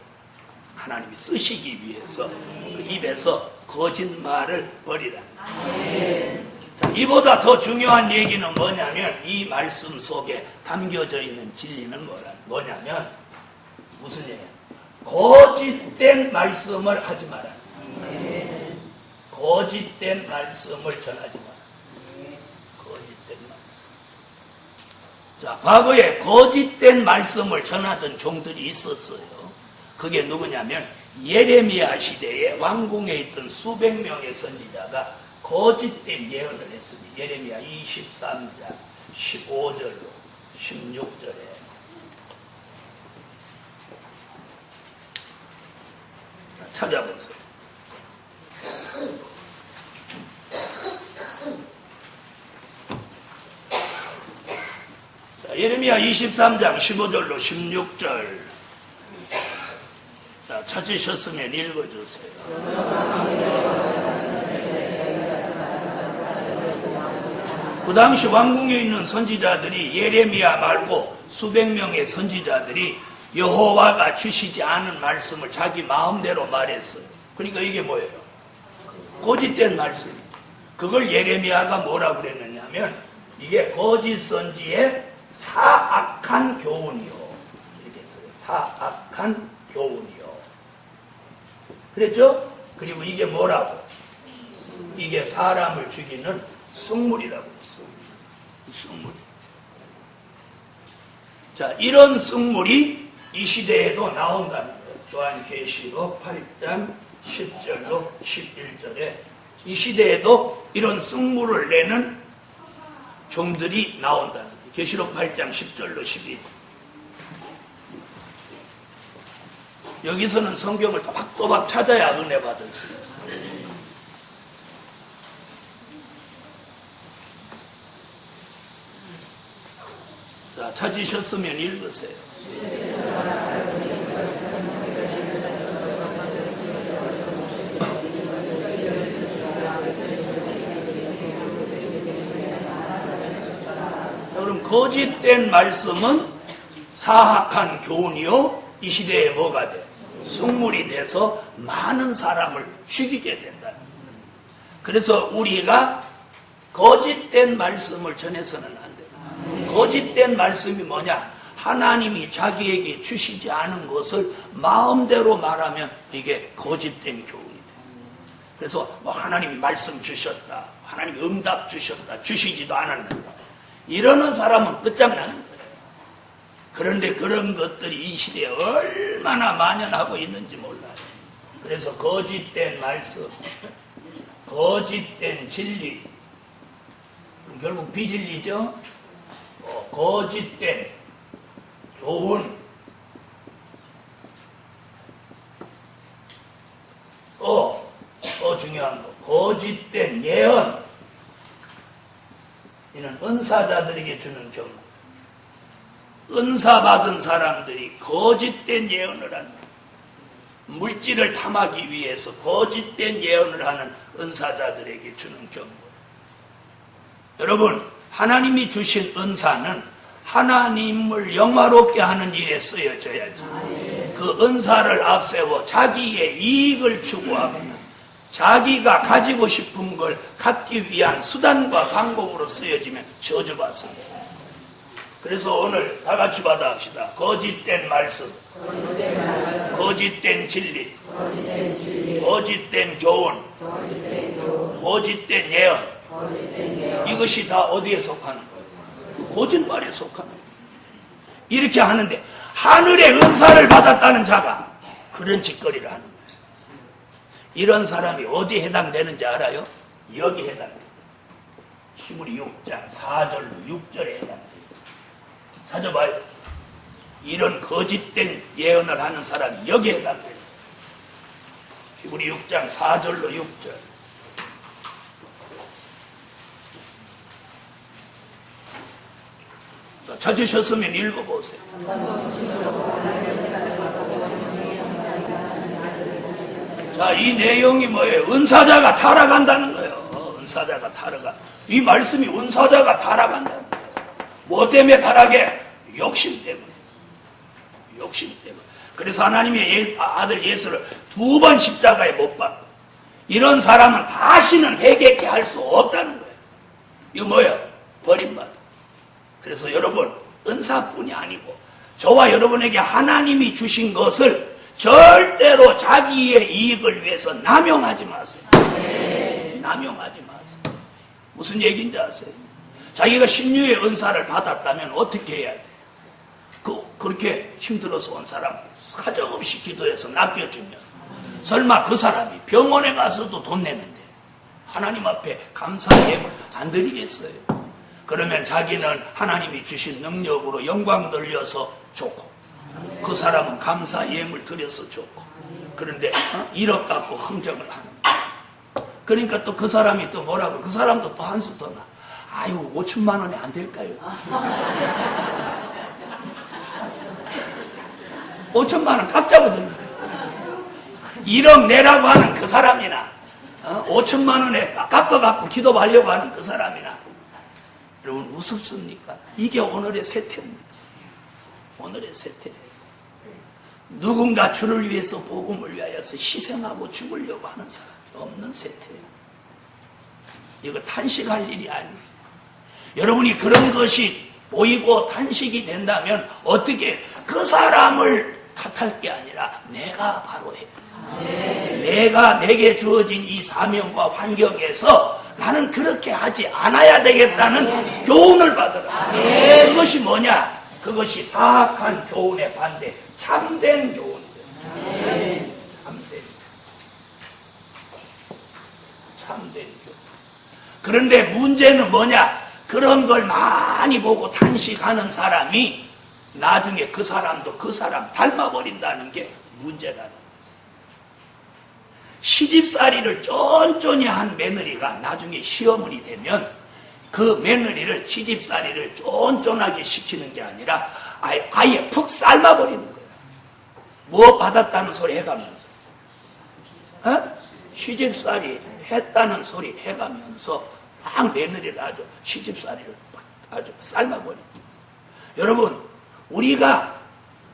하나님이 쓰시기 위해서 그 입에서 거짓말을 버리라. 자, 이보다 더 중요한 얘기는 뭐냐면 이 말씀 속에 담겨져 있는 진리는 뭐냐면 무슨 얘기야? 거짓된 말씀을 하지 마라. 거짓된 말씀을 전하지 마라. 거짓된 말. 자, 과거에 거짓된 말씀을 전하던 종들이 있었어요. 그게 누구냐면 예레미야 시대에 왕궁에 있던 수백 명의 선지자가 거짓된 예언을 했습니다. 예레미야 23장 15절로 16절에 찾아보세요. 자, 예레미야 23장 15절로 16절. 자, 찾으셨으면 읽어주세요. 그 당시 왕궁에 있는 선지자들이 예레미야 말고 수백 명의 선지자들이 여호와가 주시지 않은 말씀을 자기 마음대로 말했어요. 그러니까 이게 뭐예요? 거짓된 말씀이죠. 그걸 예레미야가 뭐라고 그랬느냐면 이게 거짓 선지의 사악한 교훈이요. 이렇게 했어요. 사악한 교훈이요. 그랬죠? 그리고 이게 뭐라고? 이게 사람을 죽이는 쑥물이라고 했어요. 쑥물. 자, 이런 쑥물이 이 시대에도 나온다는 거예요. 요한계시록 8장 10절로 11절에 이 시대에도 이런 쑥물을 내는 종들이 나온다는 거예요. 계시록 8장 10절로 12절. 여기서는 성경을 또박또박 찾아야 은혜 받을 수 있어요. 자, 찾으셨으면 읽으세요. 그럼 거짓된 말씀은 사악한 교훈이요, 이 시대에 뭐가 돼? 숙물이 돼서 많은 사람을 죽이게 된다. 그래서 우리가 거짓된 말씀을 전해서는 안 된다. 거짓된 말씀이 뭐냐? 하나님이 자기에게 주시지 않은 것을 마음대로 말하면 이게 거짓된 교훈이다. 그래서 뭐 하나님이 말씀 주셨다, 하나님이 응답 주셨다, 주시지도 않았는다, 이러는 사람은 끝장나는 거예요. 그런데 그런 것들이 이 시대에 얼마나 만연하고 있는지 몰라요. 그래서 거짓된 말씀, 거짓된 진리, 결국 비진리죠. 거짓된 교훈, 중요한 거, 거짓된 예언. 이는 은사자들에게 주는 경고. 은사 받은 사람들이 거짓된 예언을 하는, 물질을 탐하기 위해서 거짓된 예언을 하는 은사자들에게 주는 경고. 여러분, 하나님이 주신 은사는 하나님을 영화롭게 하는 일에 쓰여져야죠. 그 은사를 앞세워 자기의 이익을 추구하거나 자기가 가지고 싶은 걸 갖기 위한 수단과 방법으로 쓰여지면 저주받습니다. 그래서 오늘 다 같이 받아합시다. 거짓된 말씀, 거짓된 진리, 거짓된 교훈, 거짓된 예언. 이것이 다 어디에 속하는 거예요? 거짓말에 속하는 거예요. 이렇게 하는데 하늘의 은사를 받았다는 자가 그런 짓거리를 하는 거예요. 이런 사람이 어디에 해당되는지 알아요? 여기 해당돼요. 히브리 6장 4절로 6절에 해당돼요. 찾아봐요. 이런 거짓된 예언을 하는 사람이 여기에 해당돼요. 히브리 6장 4절로 6절. 찾으셨으면 읽어보세요. 자, 이 내용이 뭐예요? 은사자가 타락한다는 거예요. 은사자가 타락한. 이 말씀이 은사자가 타락한다는 거예요. 뭐 때문에 타락해? 욕심 때문에. 욕심 때문에. 그래서 하나님의 아들 예수를 2번 십자가에 못 박고, 이런 사람은 다시는 회개케 할 수 없다는 거예요. 이거 뭐예요? 버림받아. 그래서 여러분, 은사뿐이 아니고 저와 여러분에게 하나님이 주신 것을 절대로 자기의 이익을 위해서 남용하지 마세요. 남용하지 마세요. 무슨 얘기인지 아세요? 자기가 신유의 은사를 받았다면 어떻게 해야 돼요? 그렇게 힘들어서 온 사람 사정없이 기도해서 낚여주면 설마 그 사람이 병원에 가서도 돈 내는데 하나님 앞에 감사의 예물 안 드리겠어요? 그러면 자기는 하나님이 주신 능력으로 영광 돌려서 좋고, 그 사람은 감사 예물 드려서 좋고, 그런데 1억 갖고 흥정을 하는 거예요. 그러니까 또 그 사람이 또 뭐라고, 그 사람도 또 한 수 더 나. 아유, 5천만 원에 안 될까요? 5천만 원 깎자고 드는 거예요. 1억 내라고 하는 그 사람이나 5천만 원에 깎아갖고 기도하려고 하는 그 사람이나, 여러분 우습습니까? 이게 오늘의 세태입니다. 오늘의 세태. 누군가 주를 위해서 복음을 위하여서 희생하고 죽으려고 하는 사람이 없는 세태예요. 이거 탄식할 일이 아니에요. 여러분이 그런 것이 보이고 탄식이 된다면 어떻게, 그 사람을 탓할 게 아니라 내가 바로 해. 내가 내게 주어진 이 사명과 환경에서 나는 그렇게 하지 않아야 되겠다는 교훈을 받으라. 그것이 뭐냐? 그것이 사악한 교훈의 반대, 참된 교훈이에요. 참된 교훈. 그런데 문제는 뭐냐? 그런 걸 많이 보고 탄식하는 사람이 나중에 그 사람도 그 사람 닮아버린다는 게 문제라는 거예요. 시집살이를 쫀쫀히 한 며느리가 나중에 시어머니 되면 그 며느리를, 시집살이를 쫀쫀하게 시키는 게 아니라 아예 푹 삶아버리는 거예요. 뭐 받았다는 소리 해가면서, 시집살이 했다는 소리 해가면서 막 며느리를 아주 시집살이를 막 아주 삶아버려. 여러분, 우리가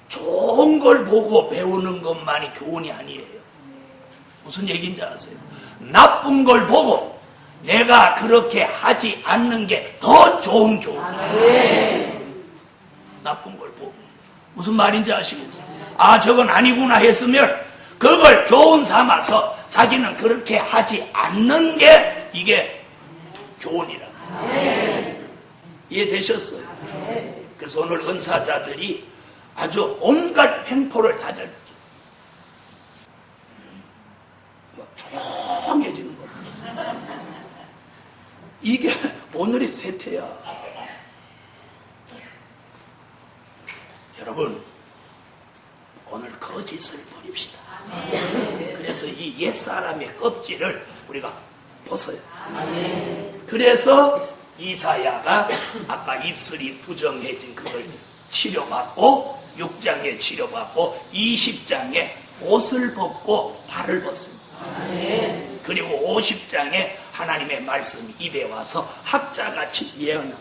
좋은 걸 보고 배우는 것만이 교훈이 아니에요. 무슨 얘기인지 아세요? 나쁜 걸 보고 내가 그렇게 하지 않는 게 더 좋은 교훈이에요. 나쁜 걸 보고. 무슨 말인지 아시겠어요? 아, 저건 아니구나 했으면 그걸 교훈 삼아서 자기는 그렇게 하지 않는 게 이게 교훈이라. 이해되셨어요? 그래서 오늘 은사자들이 아주 온갖 횡포를 다졌죠. 조용해지는 거죠. 이게 오늘의 세태야. 여러분, 오늘 거짓을 버립시다. 그래서 이 옛사람의 껍질을 우리가 벗어야 돼. 그래서 이사야가 아까 입술이 부정해진 그걸 치료받고 6장에 치료받고 20장에 옷을 벗고 발을 벗습니다. 그리고 50장에 하나님의 말씀이 입에 와서 학자같이 예언합니다.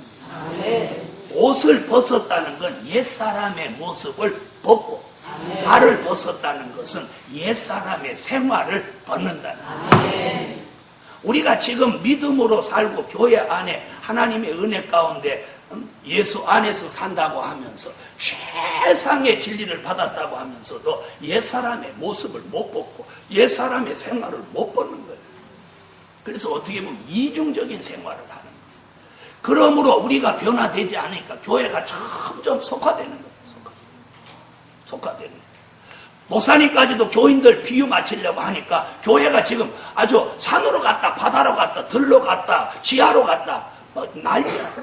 옷을 벗었다는 건 옛사람의 모습을 벗고 발을 벗었다는 것은 옛사람의 생활을 벗는다는 거예요. 우리가 지금 믿음으로 살고 교회 안에 하나님의 은혜 가운데 예수 안에서 산다고 하면서 최상의 진리를 받았다고 하면서도 옛사람의 모습을 못 벗고 옛사람의 생활을 못 벗는 거예요. 그래서 어떻게 보면 이중적인 생활을 하는 거예요. 그러므로 우리가 변화되지 않으니까 교회가 점점 속화되는 거예요. 속화되는 거예요. 목사님까지도 교인들 비유 맞추려고 하니까 교회가 지금 아주 산으로 갔다 바다로 갔다 들로 갔다 지하로 갔다 난리야.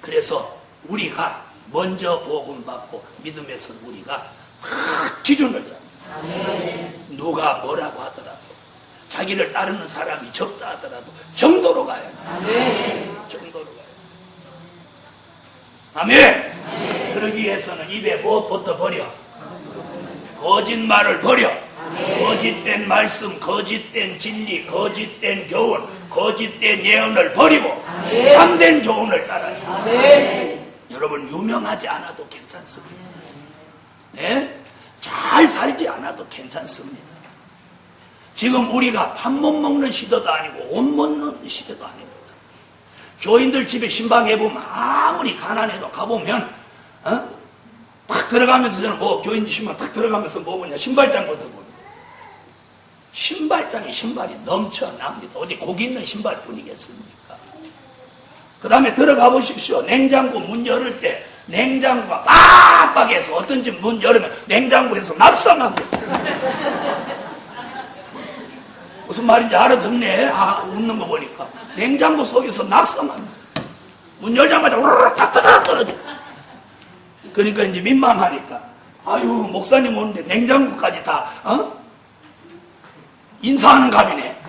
그래서 우리가 먼저 복음 받고 믿음에서 우리가 기준을 잡니다. 누가 뭐라고 하더라도 자기를 따르는 사람이 적다 하더라도 정도로 가야 돼. 정도로 가야 돼. 아멘. 그러기 위해서는 입에 무엇부터 버려? 거짓말을 버려. 거짓된 말씀, 거짓된 진리, 거짓된 교훈, 거짓된 예언을 버리고 참된 교훈을 따라요. 여러분, 유명하지 않아도 괜찮습니다. 네? 잘 살지 않아도 괜찮습니다. 지금 우리가 밥 못 먹는 시대도 아니고 옷 못 먹는 시대도 아닙니다. 교인들 집에 신방해 보면 아무리 가난해도 가보면 탁 들어가면서 저는 교인 신방 탁 들어가면서 뭐 보냐 신발장부터 보냐. 신발이 넘쳐납니다. 어디 고기 있는 신발뿐이겠습니까? 그 다음에 들어가 보십시오. 냉장고 문 열을 때 냉장고가 빡빡해서 어떤 집 문 열으면 냉장고에서 낙성합니다. 무슨 말인지 알아듣네. 웃는 거 보니까 냉장고 속에서 낙성합니다. 문 열자마자 우르르 딱 떨어져. 그러니까 이제 민망하니까 아유 목사님 오는데 냉장고까지 다 인사하는 값이네.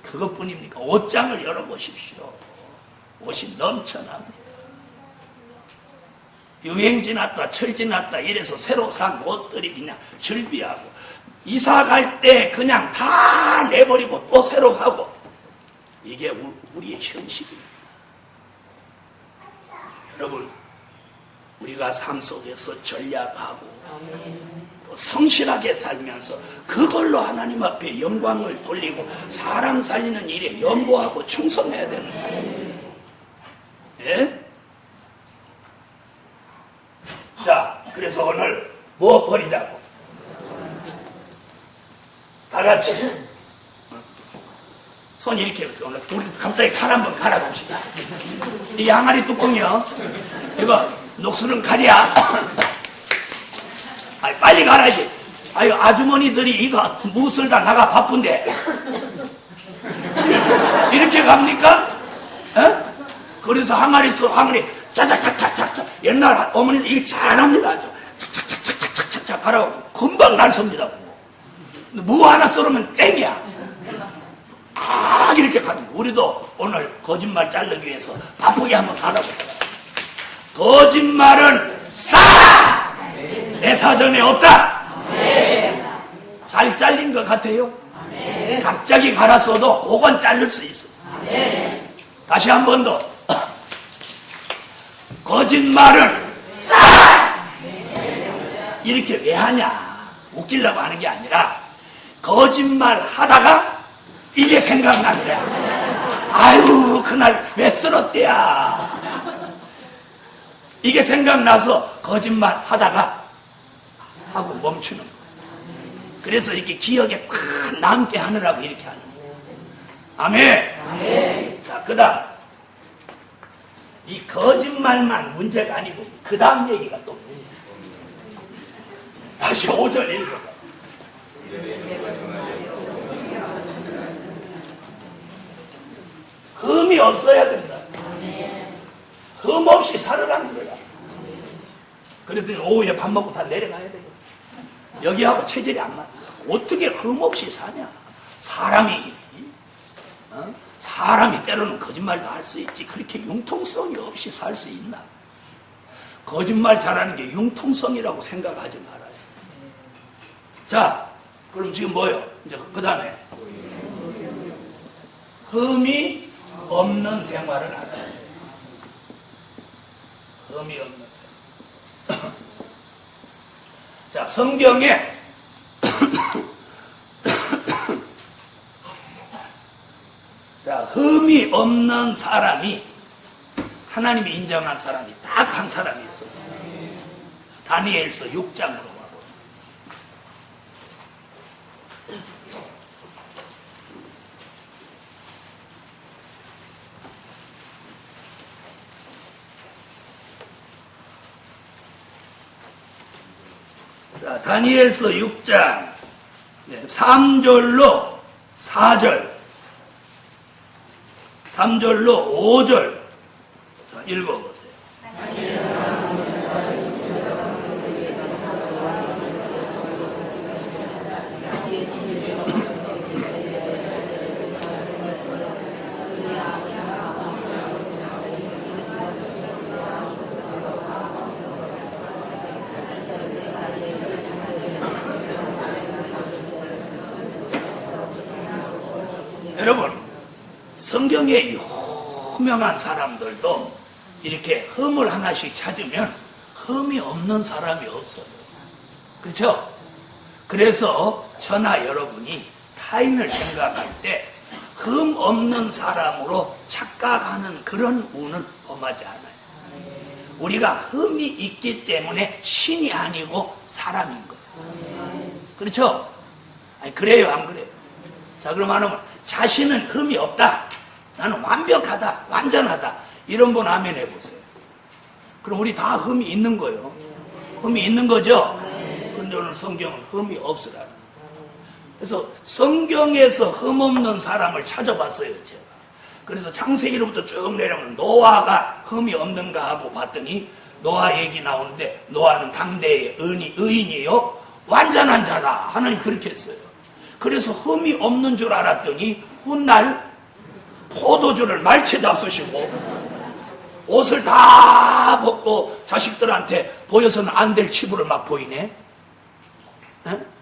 그것뿐입니까? 옷장을 열어보십시오. 옷이 넘쳐납니다. 유행 지났다 철 지났다 이래서 새로 산 옷들이 그냥 즐비하고 이사 갈 때 그냥 다 내버리고 또 새로 하고 이게 우리의 현실입니다. 여러분, 우리가 삶 속에서 전략하고 또 성실하게 살면서 그걸로 하나님 앞에 영광을 돌리고 사람 살리는 일에 연보하고 충성해야 되는 거예요. 예? 자, 그래서 오늘 뭐 버리자고? 다 같이 손 이렇게 해서 오늘 우리 갑자기 칼 한번 갈아봅시다. 이 양아리 뚜껑이요. 이거 녹슬은 칼이야. 아니, 빨리 갈아야지. 아유, 아주머니들이 이거 무슬다 나가 바쁜데 이렇게 갑니까? 에? 그래서 항아리 짜자작작작 옛날 어머니들 일 잘합니다. 착착착착착착착 갈아가고 금방 날 섭니다. 무 하나 썰으면 땡이야. 이렇게 가지고 우리도 오늘 거짓말 자르기 위해서 바쁘게 한번 갈아볼게요. 거짓말은 싸! 내 사전에 없다. 잘 잘린 것 같아요. 갑자기 갈았어도 그건 자를 수 있어. 다시 한 번 더. 거짓말을 이렇게 왜 하냐? 웃기려고 하는 게 아니라 거짓말 하다가 이게 생각난 거야. 아유, 그날 왜 쓸었대야. 이게 생각나서 거짓말 하다가 하고 멈추는 거야. 그래서 이렇게 기억에 팍 남게 하느라고 이렇게 하는 거야. 아멘. 자, 그 다음. 이 거짓말만 문제가 아니고 그 다음 얘기가 또 문제야. 다시 5절 읽어봐. 흠이 없어야 된다. 흠 없이 살으라는 거야. 그래도 오후에 밥 먹고 다 내려가야 돼요. 여기하고 체질이 안 맞아. 어떻게 흠 없이 사냐? 사람이 때로는 거짓말도 할 수 있지. 그렇게 융통성이 없이 살 수 있나? 거짓말 잘하는 게 융통성이라고 생각하지 말아요. 자, 그럼 지금 뭐예요? 이제 그 다음에 흠이 없는 생활을 하라. 흠이 없는 생활. 자, 성경에 자, 흠이 없는 사람이 하나님이 인정한 사람이 딱 한 사람이 있었어요. 다니엘서 6장으로 와보세요. 자, 다니엘서 6장 3절로 4절 3절로 5절 자, 읽어보세요. 여러분, 성경에 유명한 사람들도 이렇게 흠을 하나씩 찾으면 흠이 없는 사람이 없어요. 그렇죠? 그래서 저나 여러분이 타인을 생각할 때 흠 없는 사람으로 착각하는 그런 운은 범하지 않아요. 우리가 흠이 있기 때문에 신이 아니고 사람인 거예요. 그렇죠? 아니, 그래요, 안 그래요? 자, 그럼 하면 자신은 흠이 없다. 나는 완벽하다, 완전하다. 이런 분 아멘 해보세요. 그럼 우리 다 흠이 있는 거예요. 흠이 있는 거죠? 그런데 오늘 성경은 흠이 없으라. 그래서 성경에서 흠 없는 사람을 찾아봤어요, 제가. 그래서 창세기로부터 쭉 내려오면 노아가 흠이 없는가 하고 봤더니 노아 얘기 나오는데 노아는 당대의 의인이에요. 완전한 자다. 하나님 그렇게 했어요. 그래서 흠이 없는 줄 알았더니 훗날 포도주를 말채 잡수시고 옷을 다 벗고 자식들한테 보여서는 안 될 치부를 막 보이네.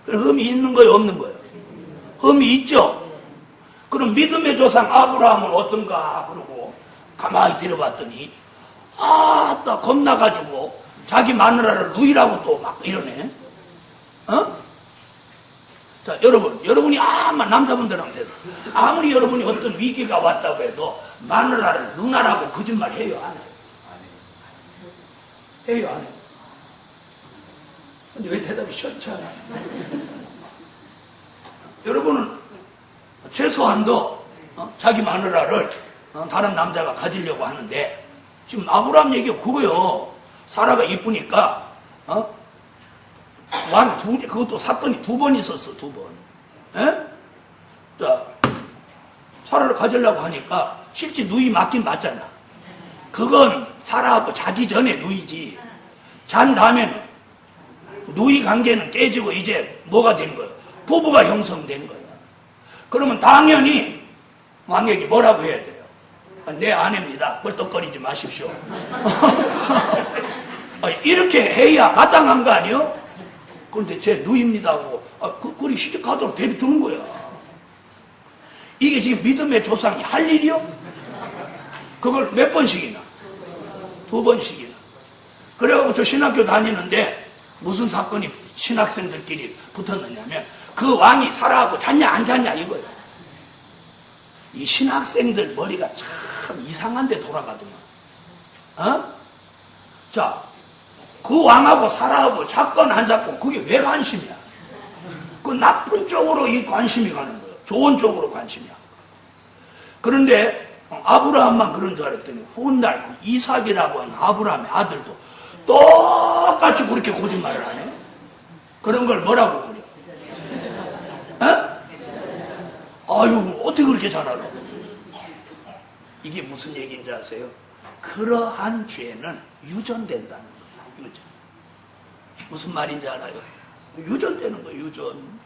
흠이 있는 거예요, 없는 거예요? 흠이 있죠? 그럼 믿음의 조상 아브라함은 어떤가 그러고 가만히 들여봤더니 나 겁나가지고 자기 마누라를 누이라고 또 막 이러네. 자, 여러분이 남자분들한테 아무리 여러분이 어떤 위기가 왔다고 해도 마누라를 누나라고 거짓말 해요, 안 해요? 해요, 안 해요? 근데 왜 대답이 싫지 않아요? 여러분은 최소한도 자기 마누라를 다른 남자가 가지려고 하는데 지금 아브라함 얘기가 그거요. 사라가 이쁘니까 그것도 사건이 2번 있었어, 2번. 자, 사라를 가지려고 하니까 실제 누이 맞긴 맞잖아. 그건 사라하고 자기 전에 누이지. 잔 다음에는 누이 관계는 깨지고 이제 뭐가 된 거예요? 부부가 형성된 거예요. 그러면 당연히 왕에게 뭐라고 해야 돼요? 내 아내입니다. 뻘떡거리지 마십시오. 이렇게 해야 마땅한 거 아니에요? 그런데 제 누이입니다 하고 그리 시집가도록 대비 두는 거야. 이게 지금 믿음의 조상이 할 일이요? 그걸 몇 번씩이나? 2번씩이나. 그래가지고 저 신학교 다니는데 무슨 사건이 신학생들끼리 붙었느냐면 그 왕이 살아하고 잤냐 안 잤냐 이거예요. 이 신학생들 머리가 참 이상한데 돌아가더만. 어? 자, 그 왕하고 살아하고 잤건 안 잤건 그게 왜 관심이야? 그 나쁜 쪽으로 이 관심이 가는 거예요. 좋은 쪽으로 관심이 가는 거예요. 그런데 아브라함만 그런 줄 알았더니 훗날 이삭이라고 하는 아브라함의 아들도 똑같이 그렇게 거짓말을 하네. 그런 걸 뭐라고 그래? 어? 아유, 어떻게 그렇게 잘 알아? 이게 무슨 얘기인지 아세요? 그러한 죄는 유전된다는 거예요. 유전. 무슨 말인지 알아요? 유전되는 거예요. 유전.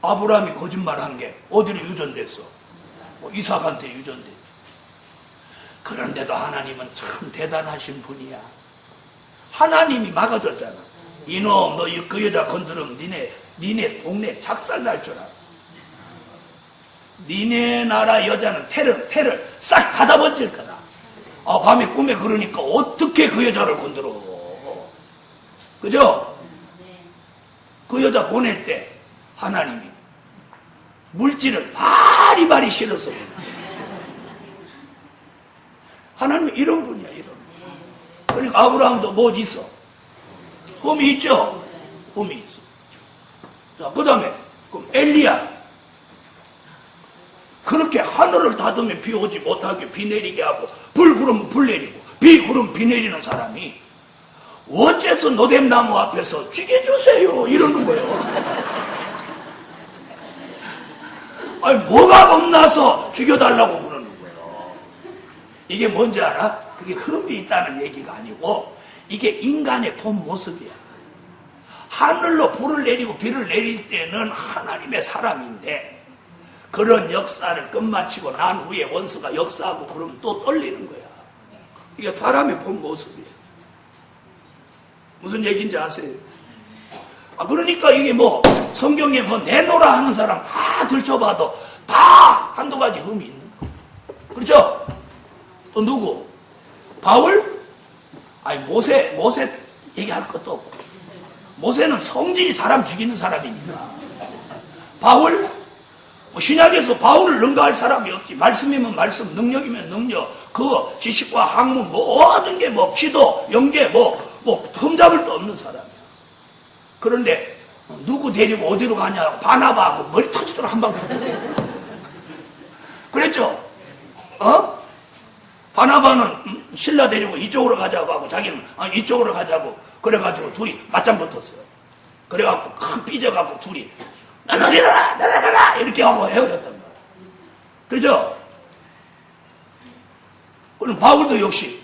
아브라함이 거짓말한 게 어디로 유전됐어? 뭐 이삭한테 유전됐지. 그런데도 하나님은 참 대단하신 분이야. 하나님이 막아줬잖아. 이놈 너 그 여자 건드리면 니네 동네 작살 날 줄 알아. 니네 나라 여자는 테러 싹 닫아버릴 거다. 아, 밤에 꿈에 그러니까 어떻게 그 여자를 건드려. 그죠? 그 여자 보낼 때 하나님이 물질을 바리바리 실어서 하나님이 이런 분이야. 이런 분. 그러니까 아브라함도 뭐 있어? 흠이 있죠? 흠이 있어. 자, 그 다음에 그럼 엘리야 그렇게 하늘을 닫으면 비 오지 못하게 비 내리게 하고 불 그러면 불 내리고 비 그러면 비 내리는 사람이 어째서 노뎀나무 앞에서 죽여주세요 이러는 거예요. 아니 뭐가 겁나서 죽여달라고 그러는 거예요. 이게 뭔지 알아? 그게 흠이 있다는 얘기가 아니고 이게 인간의 본 모습이야. 하늘로 불을 내리고 비를 내릴 때는 하나님의 사람인데 그런 역사를 끝마치고 난 후에 원수가 역사하고 그러면 또 떨리는 거야. 이게 사람의 본 모습이에요. 무슨 얘기인지 아세요? 아, 그러니까 이게 뭐 성경에 뭐 내놓으라 하는 사람 다 들춰봐도 다 한두 가지 흠이 있는 거예요. 그렇죠? 또 누구? 바울? 아니 모세 얘기할 것도 없고 모세는 성질이 사람 죽이는 사람이니까. 바울? 뭐 신약에서 바울을 능가할 사람이 없지. 말씀이면 말씀, 능력이면 능력, 그 지식과 학문 모든 게 뭐 기도, 연계 뭐 흠잡을 데 없는 사람이야. 그런데 누구 데리고 어디로 가냐 바나바하고 머리 터지도록 한 방 터졌어. 그랬죠? 어? 바나바는 신라 데리고 이쪽으로 가자고 하고 자기는 이쪽으로 가자고 그래가지고 둘이 맞짱 붙었어요. 그래갖고 큰 삐져갖고 둘이 나는 일어나 이렇게 하고 헤어졌단 말이야. 그렇죠? 그럼 바울도 역시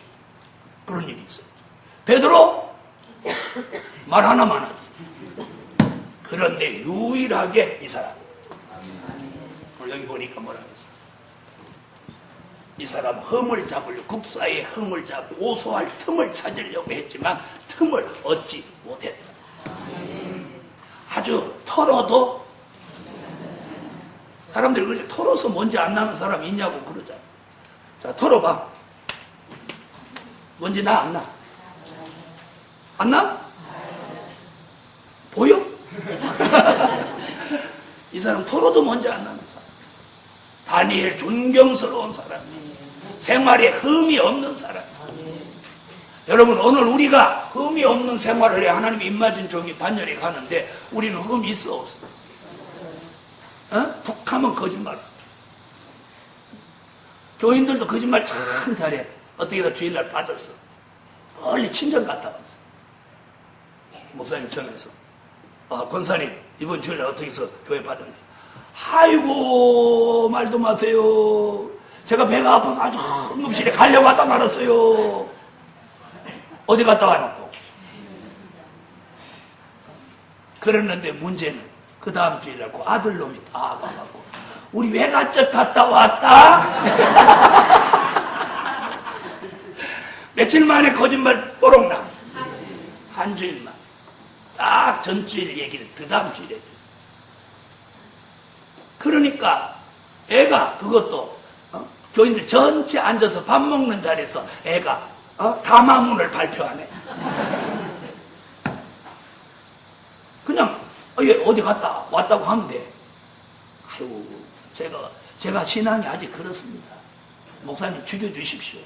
그런 일이 있어요. 베드로 말 하나만 하지. 그런데 유일하게 이 사람 여기 보니까 뭐라 그랬어? 이 사람 흠을 잡으려고 국사의 흠을 잡고 고소할 틈을 찾으려고 했지만 틈을 얻지 못했다. 아주 털어도 사람들이 그래 털어서 먼지 안 나는 사람이 있냐고 그러잖아. 자, 털어봐. 먼지 나 안 나? 안 나? 보여? 이 사람 털어도 먼지 안 나는 사람. 다니엘 존경스러운 사람. 생활에 흠이 없는 사람. 여러분 오늘 우리가 흠이 없는 생활을 해 하나님 입맞은 종이 반열에 가는데 우리는 흠이 있어 없어? 어? 툭하면 거짓말. 교인들도 거짓말 참 잘해. 어떻게든 주일날 빠졌어. 멀리 친정 갔다 왔어. 목사님 전해서 권사님 이번 주일날 어떻게 해서 교회 빠졌네. 아이고 말도 마세요. 제가 배가 아파서 아주 응급실에 가려고 하다 말았어요. 어디 갔다 와놓고. 그랬는데 문제는 그 다음 주일날 그 아들놈이 다 와가지고 우리 외갓집 갔다 왔다. 며칠 만에 거짓말 뽀록나. 한 주일만. 딱 전주일 얘기를 그 다음 주일에. 그러니까 애가 그것도 교인들 전체 앉아서 밥 먹는 자리에서 애가 담화문을 발표하네. 그냥 어디 갔다 왔다고 하면 돼. 아이고 제가 신앙이 아직 그렇습니다. 목사님 죽여주십시오.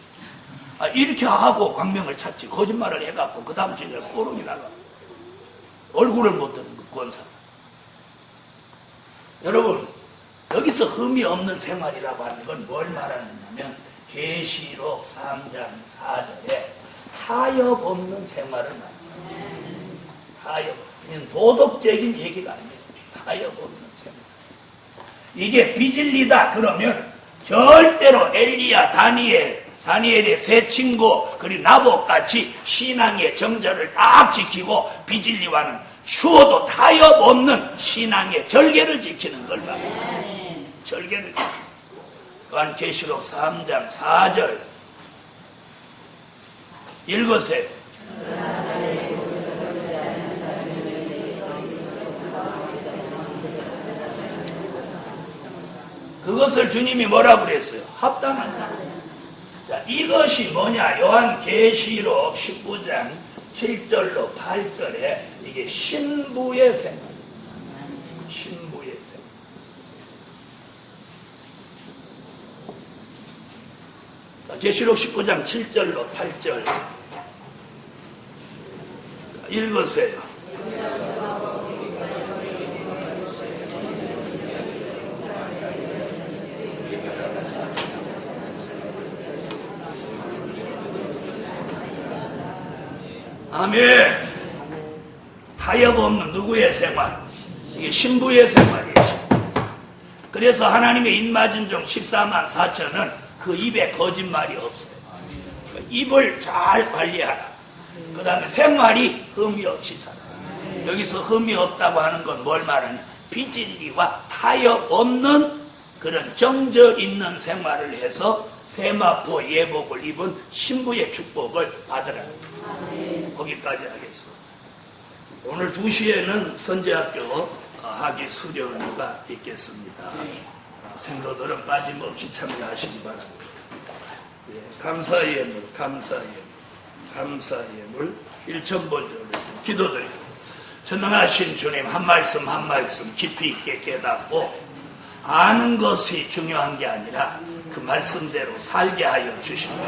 이렇게 하고 광명을 찾지. 거짓말을 해갖고 그 다음 주에 꼬롱이 나가 얼굴을 못 드는 그 권사. 여러분, 여기서 흠이 없는 생활이라고 하는 건 뭘 말하느냐면 계시록 3장 4절에 타협 없는 생활을 말합니다. 타협. 이건 도덕적인 얘기가 아니에요. 타협 없는 생활. 이게 빚을리다 그러면 절대로 엘리야, 다니엘의 세 친구 그리고 나봇같이 신앙의 정절을 딱 지키고 빚을리와는 추워도 타협 없는 신앙의 절개를 지키는 걸 말합니다. 절개를 또한 계시록 3장 4절 읽으세요. 그것을 주님이 뭐라고 그랬어요? 합당한다. 자, 이것이 뭐냐? 요한 계시록 19장 7절로 8절에 이게 신부의 생활. 신부의 생활. 계시록 19장 7절로 8절 읽으세요. 아멘. 타협 없는 누구의 생활? 이게 신부의 생활이에요. 그래서 하나님의 입맞은종 14만 4천은 그 입에 거짓말이 없어요. 입을 잘 관리하라. 그 다음에 생활이 흠이 없이 살아. 여기서 흠이 없다고 하는 건 뭘 말하냐? 비진리와 타협 없는 그런 정절 있는 생활을 해서 세마포 예복을 입은 신부의 축복을 받으라. 거기까지 하겠습니다. 오늘 2시에는 선제학교 학위 수련회가 있겠습니다. 생도들은 빠짐없이 참여하시기 바랍니다. 예, 감사의 예물 1,000번째 기도드립니다. 전능하신 주님, 한 말씀 한 말씀 깊이 있게 깨닫고 아는 것이 중요한 게 아니라 그 말씀대로 살게 하여 주십니다.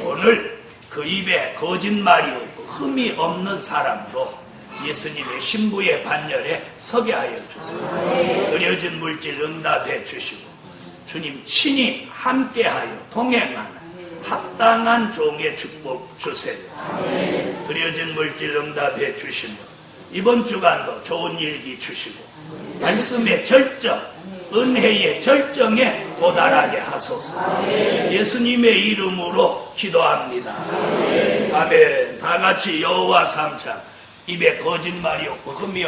오늘 그 입에 거짓말이 없고 흠이 없는 사람으로 예수님의 신부의 반열에 서게 하여 주세요. 그려진 물질 응답해 주시고 주님 친히 함께하여 동행하는 합당한 종의 축복 주세요. 그려진 물질 응답해 주시며 이번 주간도 좋은 일기 주시고 말씀의 절정, 은혜의 절정에 도달하게 하소서. 예수님의 이름으로 기도합니다. 아멘. 다 같이 여호와 삼창 입에 거짓말이 없고 흠이